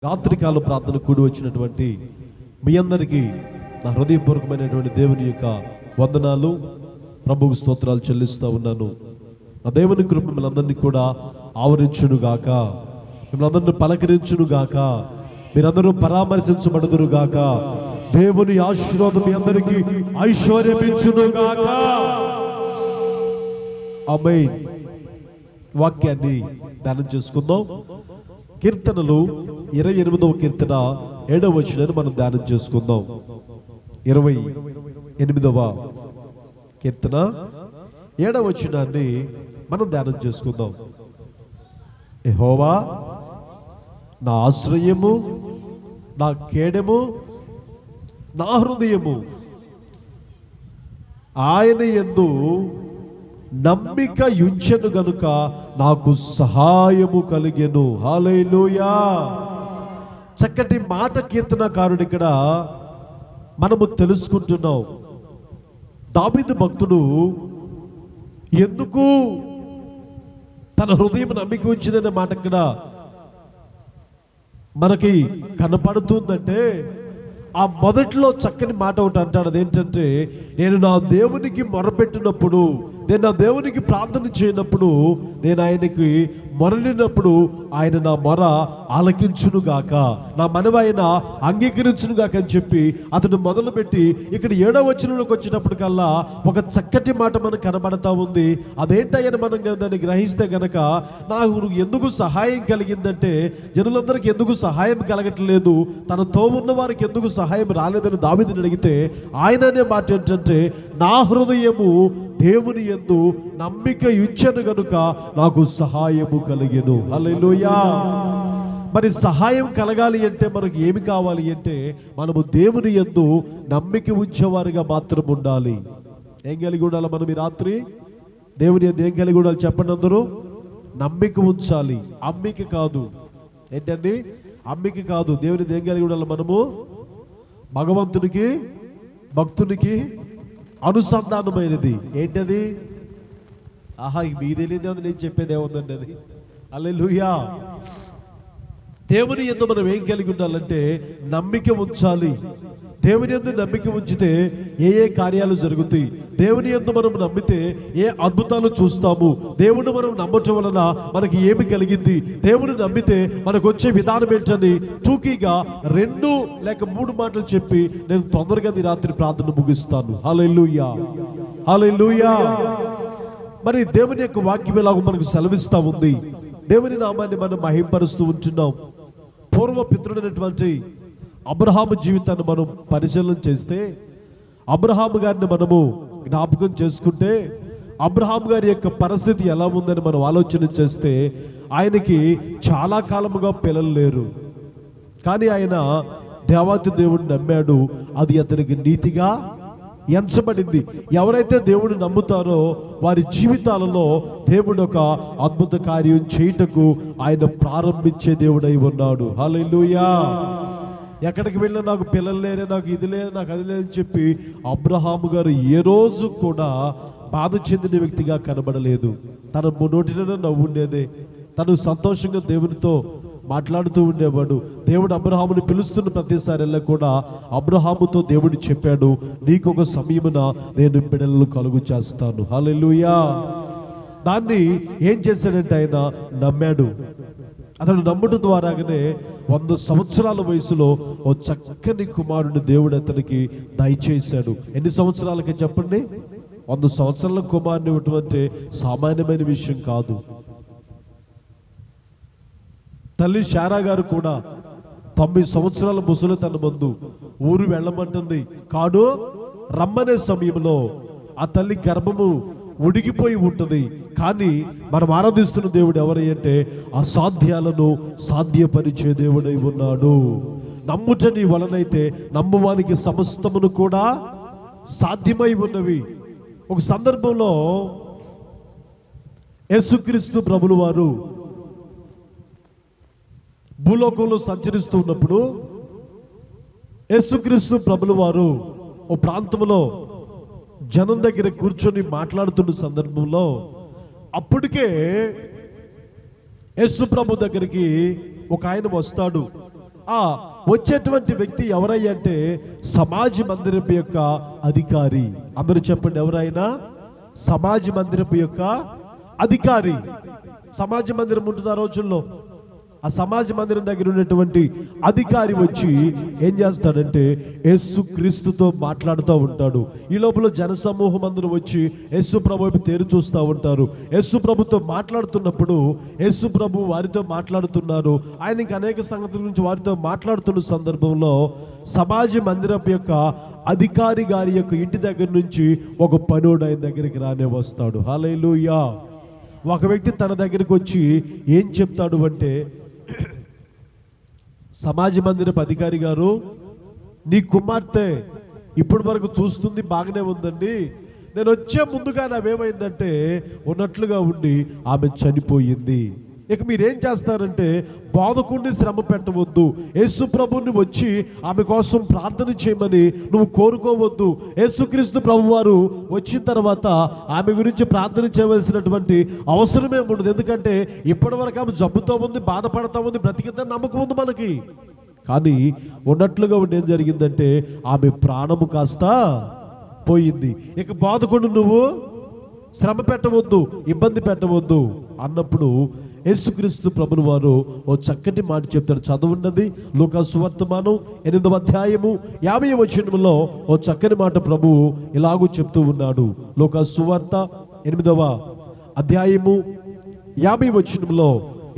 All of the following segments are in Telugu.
రాత్రికాల ప్రార్థన కూడి వచ్చినటువంటి మీ అందరికీ నా హృదయపూర్వకమైనటువంటి దేవుని యొక్క వందనాలు, ప్రభువుకు స్తోత్రాలు చెల్లిస్తూ ఉన్నాను. ఆ దేవుని కృప మిమ్మల్ని అందరినీ కూడా ఆవరించునుగాక, మిమ్మల్ని అందరినీ పలకరించునుగాక, మీరందరూ పరామర్శించబడుదురుగాక. దేవుని ఆశీర్వాదం మీ అందరికీ ఐశ్వర్యమిచ్చునుగాక. ఆమేన్. వాక్యాన్ని ధ్యానం చేసుకుందాం. కీర్తనలు 28వ కీర్తన 7వ వచనాన్ని మనం ధ్యానం చేసుకుందాం. 28వ కీర్తన 7వ వచనాన్ని మనం ధ్యానం చేసుకుందాం. యెహోవా నా ఆశ్రయము, నా కేడెము, నా హృదయము, ఆయన యందు నమ్మిక యుంచెను గనుక నాకు సహాయము కలిగెను. హల్లెలూయా. చక్కటి మాట కీర్తనకారుడు ఇక్కడ మనము తెలుసుకుంటున్నాం. దావీదు భక్తుడు ఎందుకు తన హృదయం నమ్మిక ఉంచిందనే మాట ఇక్కడ మనకి కనపడుతుందంటే, ఆ మొదట్లో చక్కని మాట ఒకటి అంటాడు. అదేంటంటే, నేను నా దేవునికి మొరపెట్టినప్పుడు, నేను నా దేవునికి ప్రార్థన చేయనప్పుడు, నేను ఆయనకి మొరలినప్పుడు ఆయన నా మొర ఆలకించునుగాక, నా మనవి ఆయన అంగీకరించునుగాక అని చెప్పి అతడు మొదలుపెట్టి ఇక్కడ 7వ వచనంలోకి వచ్చేటప్పటికల్లా ఒక చక్కటి మాట మనకు కనబడతా ఉంది. అదేంటని మనం దాన్ని గ్రహిస్తే గనక, నాకు ఎందుకు సహాయం కలిగిందంటే, జనులందరికీ ఎందుకు సహాయం కలగట్లేదు, తనతో ఉన్న వారికి ఎందుకు సహాయం రాలేదని దావీదుని అడిగితే ఆయన అనే మాట ఏంటంటే, నా హృదయము దేవుని యందు నమ్మిక ఉంచెను గనుక నాకు సహాయము కలిగెను. హల్లెలూయా. మరి సహాయం కలగాలి అంటే మనకు ఏమి కావాలి అంటే, మనము దేవుని యందు నమ్మిక ఉంచేవారుగా మాత్రం ఉండాలి. ఏం కలిగి ఉండాలి మనం ఈ రాత్రి? దేవుని యందు ఏం కలిగి ఉండాలి చెప్పండి అందరూ? నమ్మిక ఉంచాలి, అమ్మిక కాదు. ఏంటండి? అమ్మిక కాదు. దేవుని ఏం కలిగి ఉండాలి మనము? భగవంతునికి, భక్తునికి అనుసంధానమైనది. ఏంటది? ఆహా, మీకు తెలియదు, నేను చెప్పేది ఏముందండి అది. హల్లెలూయా. దేవుని యందు మనం ఏం కలిగి ఉండాలంటే నమ్మిక ఉంచాలి. దేవుని యందు నమ్మిక ఉంచితే ఏ కార్యాలు జరుగుతాయి. దేవుని యందు మనం నమ్మితే ఏ అద్భుతాలు చూస్తాము. దేవుని మనం నమ్మటం వలన మనకి ఏమి కలిగింది, దేవుని నమ్మితే మనకు వచ్చే విధానం ఏంటని టూకీగా 2 లేక 3 మాటలు చెప్పి నేను తొందరగా ఈ రాత్రి ప్రార్థన ముగిస్తాను. హల్లెలూయా, హల్లెలూయా. మరి దేవుని యొక్క వాక్యం ఎలాగో మనకు సెలవిస్తా ఉంది. దేవుని నామాన్ని మనం మహింపరుస్తూ ఉంటున్నాం. పూర్వ పితృడైనటువంటి అబ్రహాము జీవితాన్ని మనం పరిశీలన చేస్తే, అబ్రహాము గారిని మనము జ్ఞాపకం చేసుకుంటే, అబ్రహాం గారి యొక్క పరిస్థితి ఎలా ఉందని మనం ఆలోచన చేస్తే, ఆయనకి చాలా కాలముగా పిల్లలు లేరు. కానీ ఆయన దేవాతి దేవుడిని నమ్మాడు. అది అతనికి నీతిగా ఎంచబడింది. ఎవరైతే దేవుడు నమ్ముతారో వారి జీవితాలలో దేవుడు ఒక అద్భుత కార్యం చేయుటకు ఆయన ప్రారంభించే దేవుడై ఉన్నాడు. హల్లెలూయా. ఎక్కడికి వెళ్ళినా నాకు పిల్లలు లేరే, నాకు ఇది లేదు, నాకు అది లేదని చెప్పి అబ్రహాము గారు ఏ రోజు కూడా బాధ చెందిన వ్యక్తిగా కనబడలేదు. తన నోటిలోనే నవ్వు ఉండేదే. తను సంతోషంగా దేవునితో మాట్లాడుతూ ఉండేవాడు. దేవుడు అబ్రహాముని పిలుస్తున్న ప్రతిసారిలో కూడా అబ్రహాముతో దేవుడు చెప్పాడు, నీకు ఒక సమయమున నేను బిడ్డలను కలుగు చేస్తాను. హల్లెలూయా. దాన్ని ఏం చేశాడంటే ఆయన నమ్మాడు. అతడు నమ్మడం ద్వారాగానే 100 సంవత్సరాల వయసులో ఓ చక్కని కుమారుని దేవుడు అతనికి దయచేశాడు. ఎన్ని సంవత్సరాలకి చెప్పండి? 100 సంవత్సరాల కుమారుని ఇవ్వటం అంటే సామాన్యమైన విషయం కాదు. తల్లి శారా గారు కూడా 9 సంవత్సరాల ముసలి తన ముందు ఊరు వెళ్ళమంటుంది. కాడు రమ్మనే సమయంలో ఆ తల్లి గర్భము ఉడిగిపోయి ఉంటుంది. కానీ మనం ఆరాధిస్తున్న దేవుడు ఎవరై అంటే అసాధ్యాలను సాధ్యపరిచే దేవుడై ఉన్నాడు. నమ్ముట నీ వలనైతే నమ్మువానికి సమస్తమును కూడా సాధ్యమై ఉన్నవి. ఒక సందర్భంలో యేసుక్రీస్తు ప్రభులు వారు భూలోకంలో సంచరిస్తూ ఉన్నప్పుడు యేసుక్రీస్తు ప్రభులు వారు ఓ ప్రాంతంలో జనం దగ్గర కూర్చొని మాట్లాడుతున్న సందర్భంలో అప్పటికే యేసు ప్రభు దగ్గరికి ఒక ఆయన వస్తాడు. ఆ వచ్చేటువంటి వ్యక్తి ఎవరయ్యంటే సమాజ మందిరపు యొక్క అధికారి. అందరూ చెప్పండి, ఎవరైనా సమాజ మందిరపు యొక్క అధికారి. సమాజ మందిరం ఉంటుంది ఆ రోజుల్లో. ఆ సమాజ మందిరం దగ్గర ఉన్నటువంటి అధికారి వచ్చి ఏం చేస్తాడంటే యేసు క్రీస్తుతో మాట్లాడుతూ ఉంటాడు. ఈ లోపల జనసమూహం అందరూ వచ్చి యేసు ప్రభు వైపు తేరు చూస్తూ ఉంటారు. యేసు ప్రభుతో మాట్లాడుతున్నప్పుడు యేసు ప్రభు వారితో మాట్లాడుతున్నారు. ఆయనకి అనేక సంగతుల గురించి వారితో మాట్లాడుతున్న సందర్భంలో సమాజ మందిరం యొక్క అధికారి గారి యొక్క ఇంటి దగ్గర నుంచి ఒక పనోడు ఆయన దగ్గరికి రానే వస్తాడు. హల్లెలూయా. ఒక వ్యక్తి తన దగ్గరికి వచ్చి ఏం చెప్తాడు అంటే, సమాజ మందిరపు అధికారి గారు, నీ కుమార్తె ఇప్పటి వరకు చూస్తుంది బాగానే ఉందండి, నేను వచ్చే ముందుగా నావేమైందంటే ఉన్నట్లుగా ఉండి ఆమె చనిపోయింది. ఇక మీరేం చేస్తారంటే బోధకుడిని శ్రమ పెట్టవద్దు, యేసు ప్రభుని వచ్చి ఆమె కోసం ప్రార్థన చేయమని నువ్వు కోరుకోవద్దు. యేసుక్రీస్తు ప్రభు వారు వచ్చిన తర్వాత ఆమె గురించి ప్రార్థన చేయవలసినటువంటి అవసరమే ఉండదు. ఎందుకంటే ఇప్పటి వరకు ఆమె జబ్బుతో ఉంది, బాధపడతా ఉంది, బ్రతికిద్దని నమ్మకం ఉంది మనకి. కానీ ఉన్నట్లుగా ఉండి ఏం జరిగిందంటే ఆమె ప్రాణము కాస్త పోయింది. ఇక బోధకుడు నువ్వు శ్రమ పెట్టవద్దు, ఇబ్బంది పెట్టవద్దు అన్నప్పుడు యేసుక్రీస్తు ప్రభుల వారు ఓ చక్కటి మాట చెప్తాడు. చదవండి లూకా సువార్తమానం 8వ అధ్యాయము 50వ వచనంలో ఓ చక్కని మాట ప్రభువు ఇలాగూ చెప్తూ ఉన్నాడు. లూకా సువార్త 8వ అధ్యాయము 50వ వచనంలో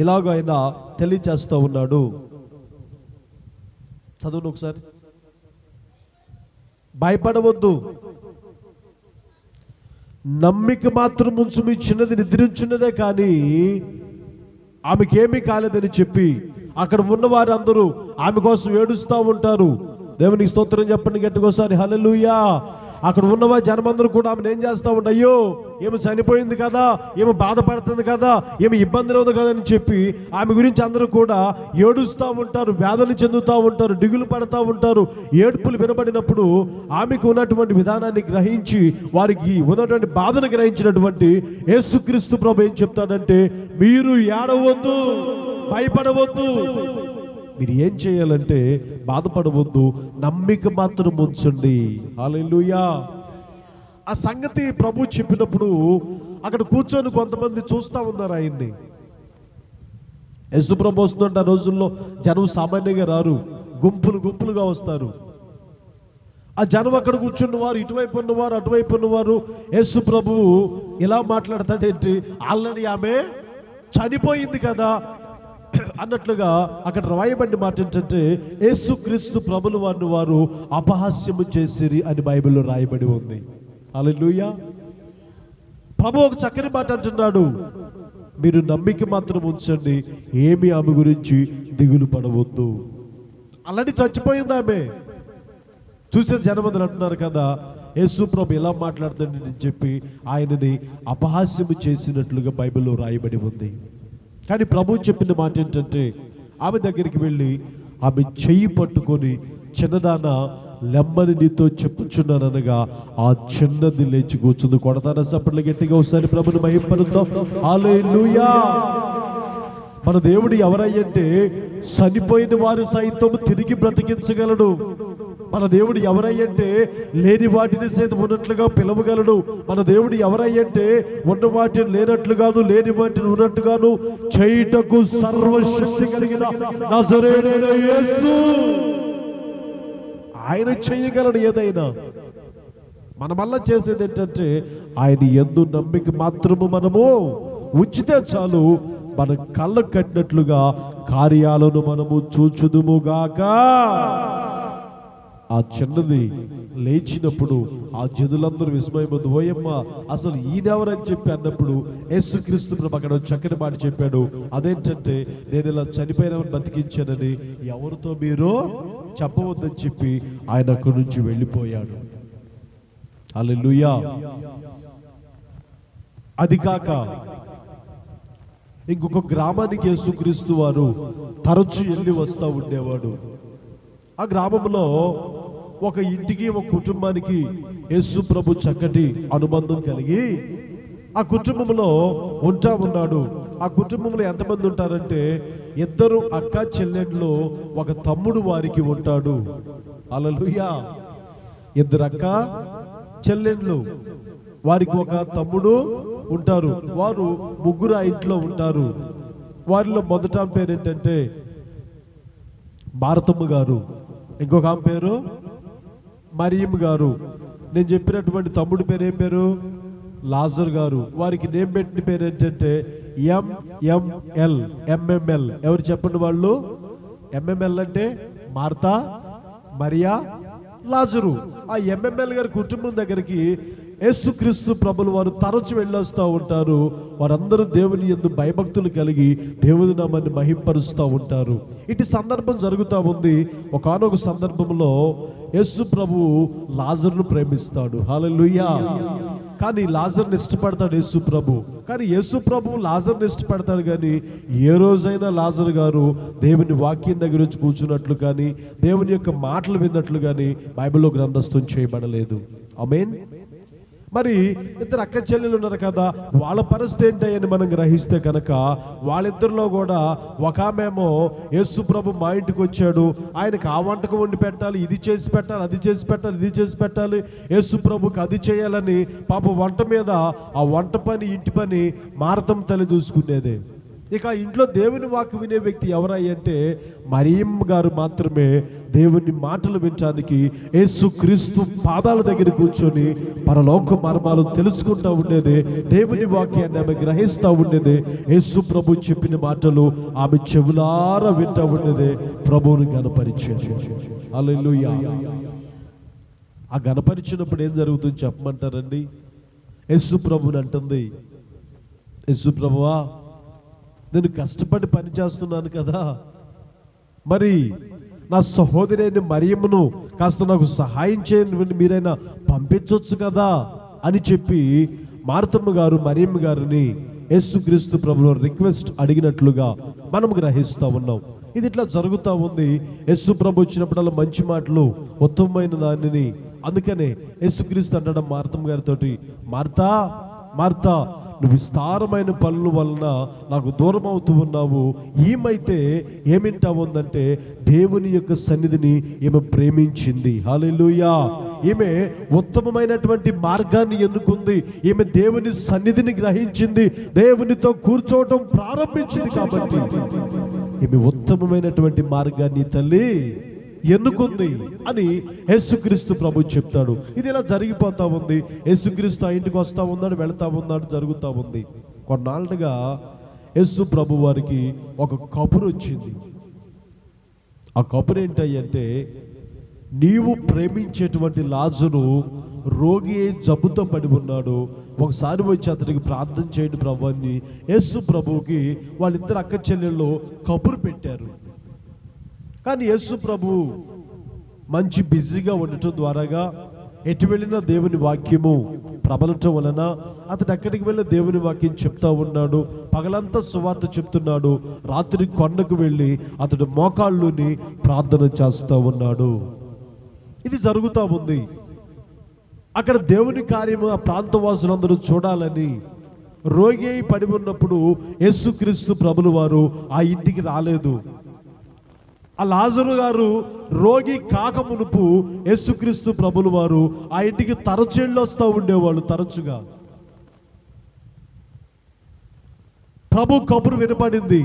ఇలాగ ఆయన తెలియచేస్తూ ఉన్నాడు. చదవండి ఒకసారి. భయపడవద్దు, నమ్మిక మాత్రం ఉంచు, మీ చిన్నది నిద్రించున్నదే కానీ ఆమెకేమీ కాలేదని చెప్పి అక్కడ ఉన్న వారందరూ ఆమె కోసం ఏడుస్తూ ఉంటారు. దేవునికి స్తోత్రం చెప్పండి గట్టిగా ఒకసారి, హల్లెలూయా. అక్కడ ఉన్నవారు జనమందరూ కూడా ఆమెను ఏం చేస్తూ ఉంటారు, అయ్యో ఏమి చనిపోయింది కదా, ఏమి బాధపడుతుంది కదా, ఏమి ఇబ్బంది లేదు కదా అని చెప్పి ఆమె గురించి అందరూ కూడా ఏడుస్తూ ఉంటారు, వేదన చెందుతూ ఉంటారు, దిగులు పడుతూ ఉంటారు. ఏడుపులు వినబడినప్పుడు ఆమెకు ఉన్నటువంటి విధానాన్ని గ్రహించి వారికి ఉన్నటువంటి బాధను గ్రహించినటువంటి యేసుక్రీస్తు ప్రభు ఏం చెప్తాడంటే, మీరు ఏడవద్దు, భయపడవద్దు, మీరు ఏం చేయాలంటే బాధపడవద్దు, నమ్మిక మాత్రం ఉంచండి. హల్లెలూయా. ఆ సంగతి ప్రభు చెప్పినప్పుడు అక్కడ కూర్చొని కొంతమంది చూస్తూ ఉన్నారు ఆయన్ని. యేసు ప్రభు వస్తుందంటే ఆ రోజుల్లో జనం సామాన్యంగా రారు, గుంపులు గుంపులుగా వస్తారు. ఆ జనం అక్కడ కూర్చున్న వారు, ఇటువైపు ఉన్నవారు, అటువైపు ఉన్నవారు. యేసు ప్రభువు ఇలా మాట్లాడతాడేంటి, ఆల్రెడీ ఆమె చనిపోయింది కదా అన్నట్లుగా అక్కడ రాయబడిన మాట ఏంటంటే యేసుక్రీస్తు ప్రభుల వారిని వారు అపహాస్యము చేసిరి అని బైబిల్లో రాయబడి ఉంది. హల్లెలూయా. ప్రభు ఒక చక్కని మాట అంటున్నాడు, మీరు నమ్మిక మాత్రం ఉంచండి, ఏమి ఆమె గురించి దిగులు పడవద్దు. అలాంటి చచ్చిపోయింది ఆమె. చూసే జనమందరూ అంటున్నారు కదా, యేసు ప్రభు ఎలా మాట్లాడుతాడని చెప్పి ఆయనని అపహాస్యము చేసినట్లుగా బైబిల్లో రాయబడి ఉంది. కానీ ప్రభు చెప్పిన మాట ఏంటంటే, ఆమె దగ్గరికి వెళ్ళి ఆమె చెయ్యి పట్టుకొని, చిన్నదాన లెమ్మని నీతో చెప్పుచున్నాననగా ఆ చిన్నది లేచి కూర్చుంది. కొడతాన సప్పట్లు గట్టిగా ఒకసారి ప్రభుని మహింపరుద్దాం. హల్లెలూయా. మన దేవుడు ఎవరయ్యంటే చనిపోయిన వారు సైతం తిరిగి బ్రతికించగలడు. మన దేవుడు ఎవరయ్యంటే లేని వాటిని సైతం ఉన్నట్లుగా పిలవగలడు. మన దేవుడు ఎవరయ్యంటే ఉన్న వాటిని లేనట్లుగాను, లేని వాటిని ఉన్నట్టుగాను చేయుటకు సర్వశక్తి కలిగిన నజరేయుడైన యేసు. ఆయన చేయగలడు ఏదైనా. మన వల్ల చేసేది ఏంటంటే ఆయన యందు నమ్మిక మాత్రము మనము ఉంచితే చాలు, మన కళ్ళకు కట్టినట్లుగా కార్యాలను మనము చూచుదుముగాక. ఆ చిన్నది లేచినప్పుడు ఆ జనులందరూ విస్మయమందు, ఓయమ్మ అసలు ఈయనెవరని చెప్పి అన్నప్పుడు యేసుక్రీస్తు ప్రభు అక్కడ చక్కని మాట చెప్పాడు. అదేంటంటే, నేను ఇలా చనిపోయిన బతికించానని ఎవరితో మీరు చెప్పవద్దని చెప్పి ఆయన అక్కడి నుంచి వెళ్ళిపోయాడు. హల్లెలూయా. అది కాక ఇంకొక గ్రామానికి యేసుక్రీస్తు వారు తరచు వెళ్ళి వస్తూ ఉండేవాడు. ఆ గ్రామంలో ఒక ఇంటికి, ఒక కుటుంబానికి యేసు ప్రభు చక్కటి అనుబంధం కలిగి ఆ కుటుంబంలో ఉంటా ఉన్నాడు. ఆ కుటుంబంలో ఎంతమంది ఉంటారంటే ఇద్దరు అక్క చెల్లెండ్లో ఒక తమ్ముడు వారికి ఉంటాడు. హల్లెలూయా. ఇద్దరు అక్క చెల్లెండ్లు వారికి ఒక తమ్ముడు ఉంటారు. వారు ముగ్గురు ఆ ఇంట్లో ఉంటారు. వారిలో మొదట ఆమె పేరు ఏంటంటే భారతమ్మ గారు, ఇంకొక ఆమె పేరు మరియమ్మ గారు. నేను చెప్పినటువంటి తమ్ముడి పేరు ఏం పేరు? లాజర్ గారు. వారికి నేమ్ పెట్టిన పేరు ఏంటంటే ఎంఎంఎల్. ఎంఎంఎల్ ఎవరు చెప్పండి వాళ్ళు? ఎంఎంఎల్ అంటే మార్తా, మరియా, లాజరు. ఆ ఎంఎంఎల్ గారి కుటుంబం దగ్గరికి యేసుక్రీస్తు ప్రభులు వారు తరచు వెళ్ళొస్తూ ఉంటారు. వారందరూ దేవుని యందు భయభక్తులు కలిగి దేవుని నామాన్ని మహింపరుస్తూ ఉంటారు. ఇటు సందర్భం జరుగుతూ ఉంది. ఒకానొక సందర్భంలో యేసు ప్రభువు లాజరును ప్రేమిస్తాడు. హల్లెలూయా. కానీ లాజర్ని ఇష్టపడతాడు యేసు ప్రభు. కానీ యేసు ప్రభు లాజర్ని ఇష్టపడతాడు. కానీ ఏ రోజైనా లాజర్ గారు దేవుని వాక్యం దగ్గర నుంచి కూర్చున్నట్లు కానీ దేవుని యొక్క మాటలు విన్నట్లు కానీ బైబిల్లో గ్రంథస్థం చేయబడలేదు. ఆమేన్. మరి ఇద్దరు అక్క చెల్లెలు ఉన్నారు కదా, వాళ్ళ పరిస్థితి ఏంటని మనం గ్రహిస్తే కనుక వాళ్ళిద్దరిలో కూడా ఒక ఆమెమో యేసు ప్రభు మా ఇంటికి వచ్చాడు, ఆయనకు ఆ వంటకం వండి పెట్టాలి, ఇది చేసి పెట్టాలి, అది చేసి పెట్టాలి, ఇది చేసి పెట్టాలి, యేసు ప్రభుకి అది చేయాలని పాప వంట మీద ఆ వంట పని ఇంటి పని మార్తమ్మ తల్లి చూసుకునేదే. ఇక ఇంట్లో దేవుని వాక్కు వినే వ్యక్తి ఎవరయ్యంటే మరియమ్మ గారు మాత్రమే దేవుని మాటలు వినడానికి యేసుక్రీస్తు పాదాల దగ్గర కూర్చొని పరలోక మర్మాలు తెలుసుకుంటూ ఉండేది. దేవుని వాక్యాన్ని ఆమె గ్రహిస్తూ ఉండేది. యేసు ప్రభు చెప్పిన మాటలు ఆమె చెవులారా వింటూ ఉండేది. ప్రభువుని గణపరిచేది. హల్లెలూయా. ఆ గణపరిచినప్పుడు ఏం జరుగుతుంది చెప్పమంటారండి? యేసు ప్రభుని అంటుంది, యేసు ప్రభువా, నేను కష్టపడి పని చేస్తున్నాను కదా, మరి నా సహోదరి అయిన మరియమ్మను కాస్త నాకు సహాయం చేయండి, మీరైనా పంపించవచ్చు కదా అని చెప్పి మార్తమ్మ గారు మరియమ్మ గారిని యేసుక్రీస్తు ప్రభువు రిక్వెస్ట్ అడిగినట్లుగా మనం గ్రహిస్తూ ఉన్నాం. ఇది ఇట్లా జరుగుతూ ఉంది. యేసు ప్రభు వచ్చినప్పుడల్లా మంచి మాటలు, ఉత్తమమైన దానిని, అందుకనే యేసుక్రీస్తు అంటాడు మార్తమ్మ గారితో, మార్తా మార్తా, నువ్వు విస్తారమైన పనుల వలన నాకు దూరం అవుతూ ఉన్నావు. ఈమైతే ఏమింటా ఉందంటే దేవుని యొక్క సన్నిధిని ఈమె ప్రేమించింది. హల్లెలూయా. ఈమె ఉత్తమమైనటువంటి మార్గాన్ని ఎన్నుకుంది. ఈమె దేవుని సన్నిధిని గ్రహించింది, దేవునితో కూర్చోవటం ప్రారంభించింది. కాబట్టి ఈమె ఉత్తమమైనటువంటి మార్గాన్ని తల్లి ఎన్నుకుంది అని యేసుక్రీస్తు ప్రభు చెప్తాడు. ఇది ఇలా జరిగిపోతా ఉంది. యేసుక్రీస్తు ఆ ఇంటికి వస్తూ ఉన్నాడు, వెళతా ఉన్నాడు, జరుగుతూ ఉంది. కొన్నాళ్ళుగా యేసు ప్రభు వారికి ఒక కబురు వచ్చింది. ఆ కబురు ఏంటంటే, నీవు ప్రేమించేటువంటి లాజరు రోగి జబ్బుతో పడి ఉన్నాడు, ఒకసారి వచ్చి అతనికి ప్రార్థన చేయండి ప్రభు అని యేసు ప్రభువుకి వాళ్ళిద్దరు అక్క చెల్లెళ్ళు కబురు పెట్టారు. కానీ యేసు ప్రభు మంచి బిజీగా ఉండటం ద్వారాగా ఎటు వెళ్ళినా దేవుని వాక్యము ప్రబలటం వలన అతడు ఎక్కడికి వెళ్ళి దేవుని వాక్యం చెప్తా ఉన్నాడు. పగలంతా సువార్త చెప్తున్నాడు. రాత్రి కొండకు వెళ్ళి అతడు మోకాళ్ళుని ప్రార్థన చేస్తూ ఉన్నాడు. ఇది జరుగుతూ ఉంది. అక్కడ దేవుని కార్యము ఆ ప్రాంతవాసులందరూ చూడాలని రోగి అయి పడి ఉన్నప్పుడు యేసుక్రీస్తు ప్రభులు వారు ఆ ఇంటికి రాలేదు. ఆ లాజరు గారు రోగి కాక మునుపు యేసుక్రీస్తు ప్రభులు వారు ఆ ఇంటికి తరచేళ్ళు వస్తూ ఉండేవాళ్ళు. తరచుగా ప్రభు కబురు వినపడింది,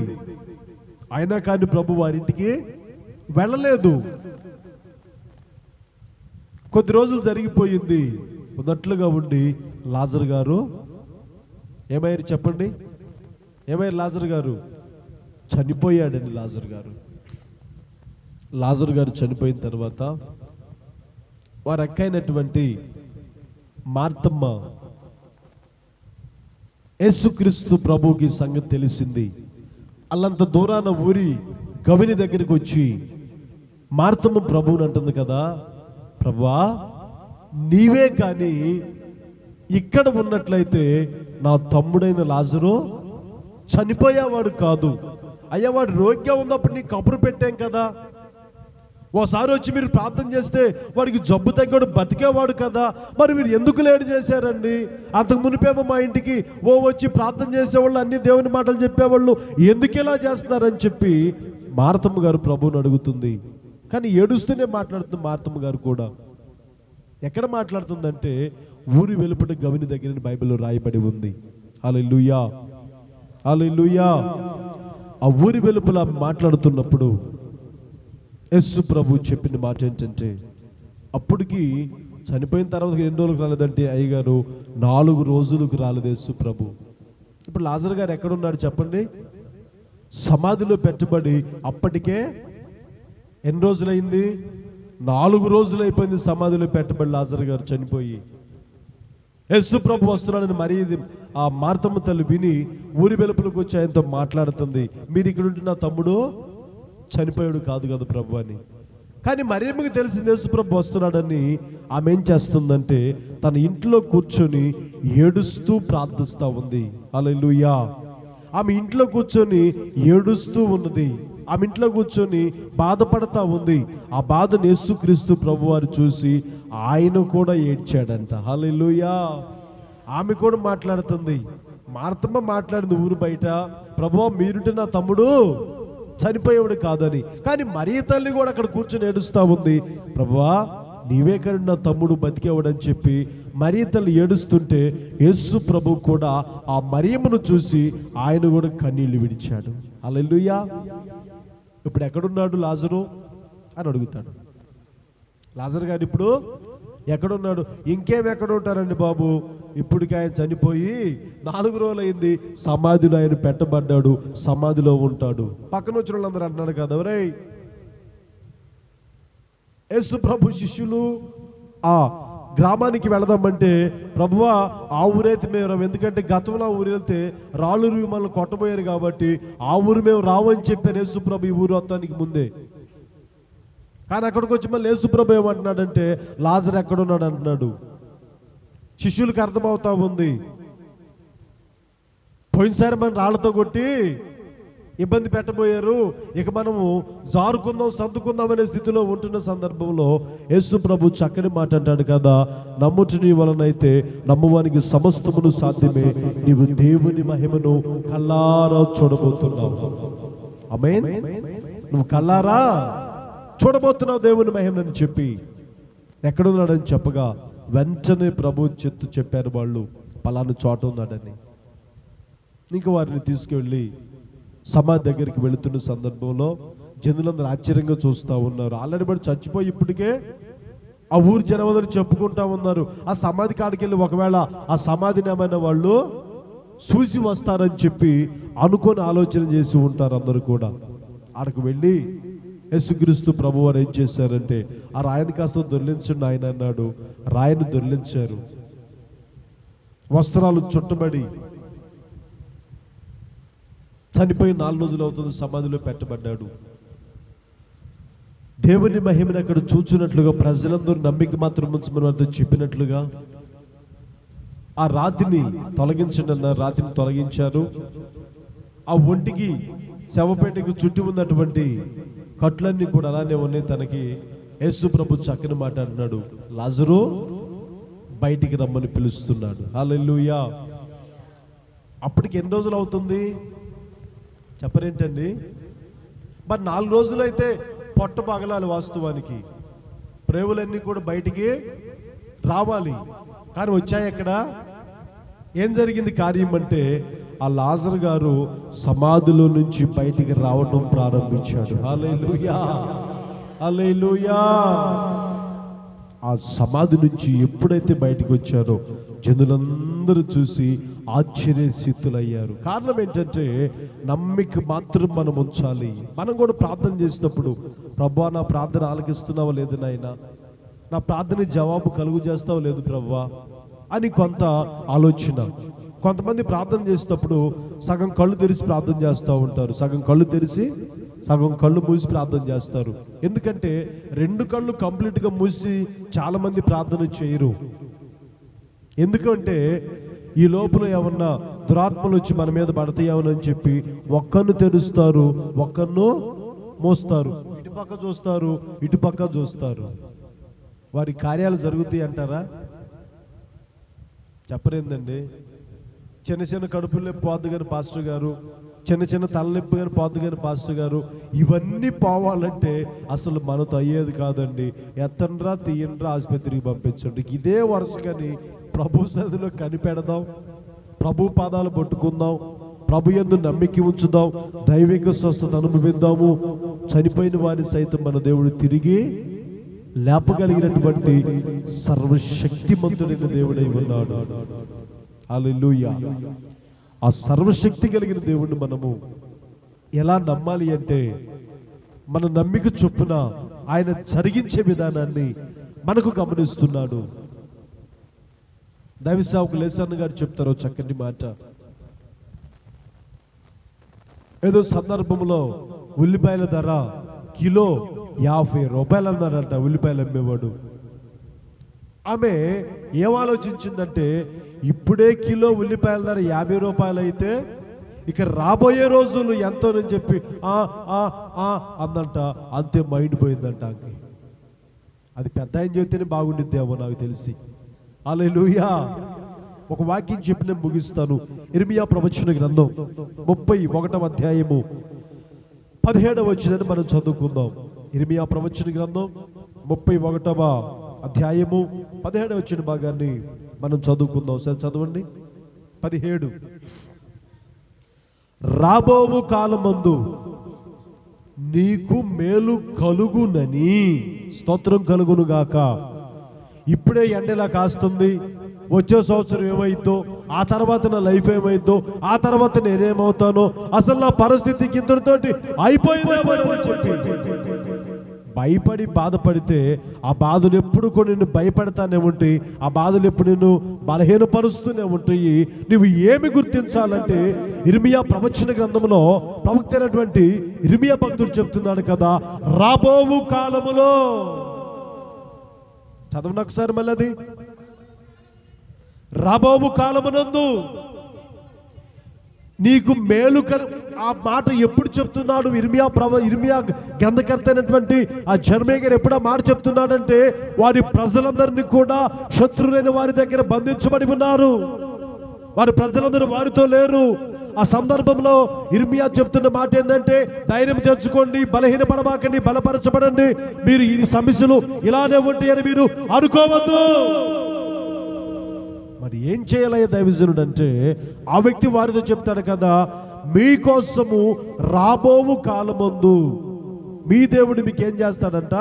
అయినా కానీ ప్రభు వారింటికి వెళ్ళలేదు. కొద్ది రోజులు జరిగిపోయింది. ఉన్నట్లుగా ఉండి లాజరు గారు ఏమయ్యారు చెప్పండి? ఏమయ్యారు? లాజరు గారు చనిపోయాడండి. లాజరు గారు చనిపోయిన తర్వాత వారి అక్కైనటువంటి మార్తమ్మ యేసుక్రీస్తు ప్రభువుకి సంగతి తెలిసింది. అల్లంత దూరాన ఊరి గవిని దగ్గరికి వచ్చి మార్తమ్మ ప్రభువుని అంటుంది కదా, ప్రభువా, నీవే కానీ ఇక్కడ ఉన్నట్లయితే నా తమ్ముడైన లాజరు చనిపోయేవాడు కాదు. అయ్యా, వాడు రోగ్యం ఉన్నప్పుడు నీ కబురు పెట్టాం కదా, ఓసారి వచ్చి మీరు ప్రార్థన చేస్తే వాడికి జబ్బు తగ్గాడు, బతికేవాడు కదా, మరి మీరు ఎందుకు లేట్ చేశారండి? అంతకు మునిపేమో మా ఇంటికి వచ్చి ప్రార్థన చేసేవాళ్ళు, అన్ని దేవుని మాటలు చెప్పేవాళ్ళు, ఎందుకు ఇలా చేస్తున్నారని చెప్పి మార్తమ్మ గారు ప్రభువుని అడుగుతుంది. కానీ ఏడుస్తూనే మాట్లాడుతుంది మార్తమ్మ గారు కూడా. ఎక్కడ మాట్లాడుతుందంటే ఊరి వెలుపటి గవిని దగ్గర బైబిల్లో రాయబడి ఉంది. హల్లెలూయా, హల్లెలూయా. ఆ ఊరి వెలుపల మాట్లాడుతున్నప్పుడు యేసు ప్రభు చెప్పిన మాట ఏంటంటే, అప్పటికి చనిపోయిన తర్వాత 2 రోజులకు రాలేదంటే అయ్యగారు, 4 రోజులకు రాలేదు యేసు ప్రభు. ఇప్పుడు లాజర్ గారు ఎక్కడున్నాడు చెప్పండి? సమాధిలో పెట్టబడి అప్పటికే ఎన్ని రోజులైంది? 4 రోజులు అయిపోయింది సమాధిలో పెట్టబడి లాజర్ గారు చనిపోయి. యేసు ప్రభు వస్తున్నాడని మరి ఆ మార్తమ్మ తల్లి విని ఊరి వెలుపలకు వచ్చి ఆయనతో మాట్లాడుతుంది. మీరు ఇక్కడ ఉంటున్న తమ్ముడు చనిపోయాడు కాదు కదా ప్రభు అని. కానీ మరియమ్మకి తెలిసింది యేసు ప్రభు వస్తున్నాడని. ఆమె ఏం చేస్తుందంటే తన ఇంట్లో కూర్చొని ఏడుస్తూ ప్రార్థిస్తూ ఉంది. హల్లెలూయా. ఆమె ఇంట్లో కూర్చొని ఏడుస్తూ ఉన్నది. ఆమె ఇంట్లో కూర్చొని బాధపడతా ఉంది. ఆ బాధను యేసుక్రీస్తు ప్రభు వారు చూసి ఆయన కూడా ఏడ్చాడంట. హల్లెలూయా. ఆమె కూడా మాట్లాడుతుంది. మార్తమ్మ మాట్లాడింది ఊరు బయట, ప్రభువా మీరుంటే నా తమ్ముడు చనిపోయేవాడు కాదని. కానీ మరియ తల్లి కూడా అక్కడ కూర్చొని ఏడుస్తూ ఉంది, ప్రభువా నీవే కానీ నా తమ్ముడు బతికేవాడని చెప్పి మరియ తల్లి ఏడుస్తుంటే యేసు ప్రభు కూడా ఆ మరియమ్మను చూసి ఆయన కూడా కన్నీళ్లు విడిచాడు. హల్లెలూయా. ఇప్పుడు ఎక్కడున్నాడు లాజరు అని అడుగుతాడు. లాజరు గారు ఇప్పుడు ఎక్కడున్నాడు? ఇంకేం ఎక్కడ ఉంటారండి బాబు, ఇప్పటికి ఆయన చనిపోయి 4 రోజులు అయింది, సమాధిలో ఆయన పెట్టబడ్డాడు, సమాధిలో ఉంటాడు. పక్కన వచ్చిన వాళ్ళందరూ అంటున్నాడు కదా, ఒరే యేసు ప్రభు శిష్యులు ఆ గ్రామానికి వెళదామంటే, ప్రభువా ఆ ఊరైతే మేము, ఎందుకంటే గతంలో ఆ ఊరు వెళ్తే రాళ్ళు మనల్ని కొట్టబోయారు కాబట్టి ఆ ఊరు మేము రావని చెప్పారు యేసు ప్రభు ఈ ఊరు వస్తానికి ముందే. కానీ అక్కడికి వచ్చి మళ్ళీ యేసు ప్రభు ఏమంటున్నాడంటే లాజరు ఎక్కడున్నాడు అంటున్నాడు. శిష్యులకు అర్థమవుతా ఉంది, పోయినసారి మనం రాళ్లతో కొట్టి ఇబ్బంది పెట్టబోయారు, ఇక మనము జారుకుందాం సర్దుకుందాం అనే స్థితిలో ఉంటున్న సందర్భంలో యేసు ప్రభు చక్కని మాట అంటాడు కదా, నమ్ముట నీ వలనైతే నమ్మువానికి సమస్తమును సాధ్యమే, నీవు దేవుని మహిమను కల్లారా చూడబోతున్నావు. ఆమేన్. నువ్వు కల్లారా చూడబోతున్నావు దేవుని మహిమని చెప్పి ఎక్కడున్నాడని చెప్పగా వెంటనే ప్రభు చెప్పారు వాళ్ళు, పలానా చోట ఉన్నాడని. ఇంకా వారిని తీసుకువెళ్ళి సమాధి దగ్గరికి వెళుతున్న సందర్భంలో జనులందరూ ఆశ్చర్యంగా చూస్తూ ఉన్నారు. ఆల్రెడీ బట్టి చచ్చిపోయి ఇప్పటికే ఆ ఊరు జనమందరూ చెప్పుకుంటా ఉన్నారు. ఆ సమాధి కాడికి వెళ్ళి ఒకవేళ ఆ సమాధిని ఏమైనా వాళ్ళు చూసి వస్తారని చెప్పి అనుకొని ఆలోచన చేసి ఉంటారు అందరూ కూడా. ఆడకు వెళ్ళి యేసుక్రీస్తు ప్రభు వారు ఏం చేశారంటే ఆ రాయిని కాస్త దొర్లించండి ఆయన అన్నాడు. రాయిని దొర్లించారు. వస్త్రాలు చుట్టబడి చనిపోయి 4 రోజులు అవుతుంది, సమాధిలో పెట్టబడ్డాడు. దేవుని మహిమను అక్కడ చూచినట్లుగా ప్రజలందరూ నమ్మిక మాత్రం ఉంచమని వారితో చెప్పినట్లుగా ఆ రాతిని తొలగించండి అన్నారు. రాతిని తొలగించారు. ఆ ఒంటికి శవపేటకు చుట్టూ ఉన్నటువంటి కట్లన్నీ కూడా అలానే ఉన్నాయి. తనకి యేసు ప్రభు చక్కని మాట అంటున్నాడు, లాజరు బయటికి రమ్మని పిలుస్తున్నాడు. హల్లెలూయా. అప్పటికి ఎన్ని రోజులు అవుతుంది చెప్పరేంటండి? మరి 4 రోజులు అయితే పొట్ట పగలాలి, వాస్తవానికి ప్రేవులన్నీ కూడా బయటికి రావాలి. కానీ వచ్చాయి ఎక్కడ? ఏం జరిగింది కార్యం అంటే ఆ లాజరు గారు సమాధిలో నుంచి బయటికి రావడం ప్రారంభించాడు. హల్లెలూయా, హల్లెలూయా. ఆ సమాధి నుంచి ఎప్పుడైతే బయటకు వచ్చారో జనులందరూ చూసి ఆశ్చర్యస్థితులయ్యారు. కారణం ఏంటంటే నమ్మిక మాత్రం మనం ఉంచాలి. మనం కూడా ప్రార్థన చేసినప్పుడు, ప్రభువా నా ప్రార్థన ఆలకిస్తున్నావా లేదు నాయనా, నా ప్రార్థన జవాబు కలుగు చేస్తావా లేదు ప్రభువా అని కొంత ఆలోచన. కొంతమంది ప్రార్థన చేసేటప్పుడు సగం కళ్ళు తెరిచి ప్రార్థన చేస్తూ ఉంటారు, సగం కళ్ళు తెరిచి సగం కళ్ళు మూసి ప్రార్థన చేస్తారు. ఎందుకంటే 2 కళ్ళు కంప్లీట్గా మూసి చాలా మంది ప్రార్థన చేయరు. ఎందుకంటే ఈ లోపల ఏమన్నా దురాత్మలు వచ్చి మన మీద పడతాయేమోనని చెప్పి ఒక్కను తెరుస్తారు, ఒక్కను మోస్తారు. ఇటు పక్క చూస్తారు, ఇటు పక్క చూస్తారు. వారి కార్యాలు జరుగుతాయి అంటారా? చెప్పరేందండి. చిన్న చిన్న కడుపులు నొప్పి పోద్దు కానీ పాస్టర్ గారు, చిన్న చిన్న తలనొప్పి కానీ పోద్దు కానీ పాస్టర్ గారు, ఇవన్నీ పోవాలంటే అసలు మనతో అయ్యేది కాదండి. ఎత్తండ్రా తీయండ్రా ఆసుపత్రికి పంపించండి. ఇదే వరుసగాని ప్రభు సన్నిధిలో కనిపెడదాం, ప్రభు పాదాలు పట్టుకుందాం, ప్రభు యందు నమ్మిక ఉంచుదాం, దైవిక స్వస్థత అనుభవిద్దాము. చనిపోయిన వారిని సైతం మన దేవుడు తిరిగి లేపగలిగినటువంటి సర్వశక్తిమంతుడైన దేవుడై ఉన్నాడు. హల్లెలూయా. ఆ సర్వశక్తి కలిగిన దేవుడిని మనము ఎలా నమ్మాలి అంటే, మన నమ్మిక చొప్పున ఆయన జరిగించే విధానాన్ని మనకు గమనిస్తున్నాడు. దైవ సేవకులు లేసన్న గారు చెప్తారు చక్కటి మాట. ఏదో సందర్భంలో ఉల్లిపాయల ధర కిలో 50 రూపాయలు అన్నారంట ఉల్లిపాయలు అమ్మేవాడు. ఆమె ఏం ఆలోచించిందంటే, ఇప్పుడే కిలో ఉల్లిపాయల ధర 50 రూపాయలు అయితే ఇక రాబోయే రోజులు ఎంతోనని చెప్పి అందంట. అంతే మైండ్ పోయిందంట. అది పెద్ద ఆయన చెబితేనే బాగుండిద్దేమో నాకు తెలిసి. హల్లెలూయా. ఒక వాక్యం చెప్పి నేను ముగిస్తాను. ఇర్మియా ప్రవచన గ్రంథం 31వ అధ్యాయము 17వ వచనాన్ని మనం చదువుకుందాం. ఇర్మియా ప్రవచన గ్రంథం 31వ అధ్యాయము 17వ వచన భాగాన్ని మనం చదువుకుందాం. సరే చదవండి. 17. రాబోవు కాలమందు నీకు మేలు కలుగునని, స్తోత్రం కలుగును గాక. ఇప్పుడే ఎండలా కాస్తుంది, వచ్చే సంవత్సరం ఏమైద్దో, ఆ తర్వాత నా లైఫ్ ఏమైద్దో, ఆ తర్వాత నేనేమవుతానో, అసలు నా పరిస్థితి ఇంతటితోటి అయిపోయిందేమో అని చెప్పి భయపడి బాధపడితే ఆ బాధలు ఎప్పుడు కూడా నిన్ను భయపడతానే ఉంటాయి. ఆ బాధలు ఎప్పుడు నిన్ను బలహీనపరుస్తూనే ఉంటాయి. నువ్వు ఏమి గుర్తించాలంటే, ఇర్మియా ప్రవచన గ్రంథంలో ప్రవక్త అయినటువంటి ఇర్మియా భక్తుడు చెప్తున్నాడు కదా, రాబోవు కాలములో. చదవండి ఒకసారి మళ్ళీ అది. రాబోవు కాలమునందు నీకు మేలు ఆ మాట ఎప్పుడు చెప్తున్నాడు ఇర్మియా గ్రంథకర్త అయినటువంటి ఆ జెరమీయా గారు ఎప్పుడు ఆ మాట చెప్తున్నాడంటే, వారి ప్రజలందరినీ కూడా శత్రులైన వారి దగ్గర బంధించబడి ఉన్నారు. వారి ప్రజలందరూ వారితో లేరు. ఆ సందర్భంలో ఇర్మియా చెప్తున్న మాట ఏంటంటే, ధైర్యం తెచ్చుకోండి, బలహీనపడమాకండి, బలపరచబడండి. మీరు ఈ సమస్యలు ఇలానే ఉంటాయని మీరు అనుకోవద్దు. మరి ఏం చేయాలయ్యా దైవజనుడు అంటే, ఆ వ్యక్తి వారితో చెప్తాడు కదా, మీకోసము రాబోవు కాలమందు మీ దేవుడు మీకు ఏం చేస్తాడంట,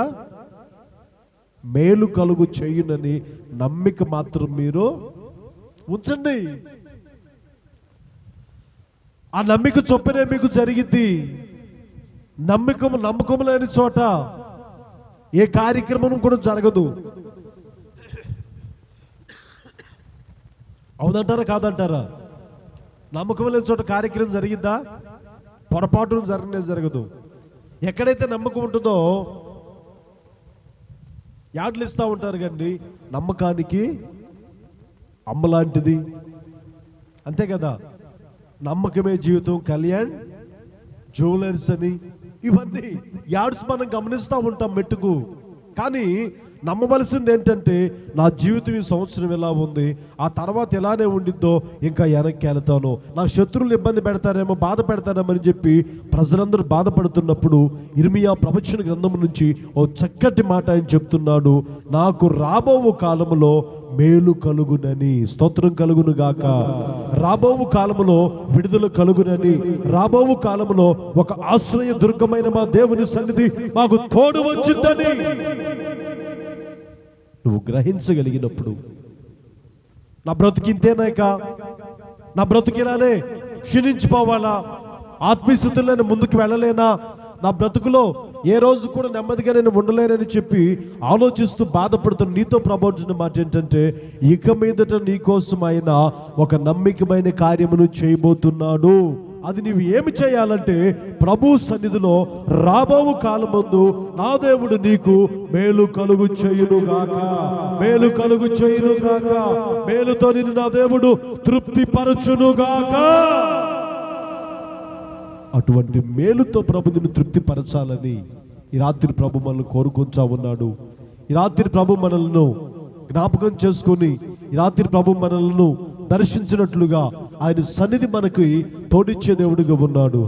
మేలు కలుగు చేయునని నమ్మిక మాత్రం మీరు ఉంచండి. ఆ నమ్మిక చొప్పునే మీకు జరిగిద్ది. నమ్మకం లేని చోట ఏ కార్యక్రమం కూడా జరగదు. అవునంటారా కాదంటారా? నమ్మకం లేని చోట కార్యక్రమం జరిగిద్దా? పొరపాటును జరగదు. ఎక్కడైతే నమ్మకం ఉంటుందో యాడ్లు ఇస్తూ ఉంటారు కండి, నమ్మకానికి అమ్మలాంటిది, అంతే కదా. నమ్మకమే జీవితం, కళ్యాణ్ జ్యువెలర్స్ అని, ఇవన్నీ యాడ్స్ మనం గమనిస్తూ ఉంటాం మెట్టుకు. కానీ నమ్మవలసింది ఏంటంటే, నా జీవితం ఈ సంవత్సరం ఎలా ఉంది, ఆ తర్వాత ఎలానే ఉండిద్దో, ఇంకా వెనక్కి వెళ్తాను, నా శత్రువులు ఇబ్బంది పెడతారేమో, బాధ పెడతారేమో అని చెప్పి ప్రజలందరూ బాధపడుతున్నప్పుడు ఇర్మియా ప్రవచన గ్రంథం నుంచి ఓ చక్కటి మాట ఆయన చెప్తున్నాడు, నాకు రాబోవు కాలములో మేలు కలుగునని, స్తోత్రం కలుగును గాక. రాబోవు కాలములో విడుదల కలుగునని, రాబోవు కాలములో ఒక ఆశ్రయ దుర్గమైన మా దేవుని సన్నిధి మాకు తోడు వచ్చిందని నువ్వు గ్రహించగలిగినప్పుడు, నా బ్రతుకింతేనాక, నా బ్రతుకిలానే క్షీణించిపోవాలా, ఆత్మీయస్థితుల్లోనే ముందుకు వెళ్ళలేనా, నా బ్రతుకులో ఏ రోజు కూడా నెమ్మదిగా నేను ఉండలేనని చెప్పి ఆలోచిస్తూ బాధపడుతున్న నీతో ప్రబోధించిన మాట ఏంటంటే, ఇక మీదట నీ కోసం ఆయన ఒక నమ్మకమైన కార్యమును చేయబోతున్నాడు. అది నీవు ఏమి చేయాలంటే, ప్రభు సన్నిధిలో రాబోవు కాలమందు నా దేవుడు నీకు మేలు కలుగు చేయునుగాక, మేలు కలుగు చేయునుగాక, మేలుతో నిన్ను నా దేవుడు తృప్తిపరచునుగాక. అటువంటి మేలుతో ప్రభు నిన్ను తృప్తిపరచాలని ఈ రాత్రి ప్రభు మనల్ని కోరుకుంటా ఉన్నాడు. ఈ రాత్రి ప్రభు మనల్ని జ్ఞాపకం చేసుకొని, ఈ రాత్రి ప్రభు మనల్ని దర్శించినట్లుగా ఆయన సన్నిధి మనకి తోడిచ్చే దేవుడిగా ఉన్నాడు.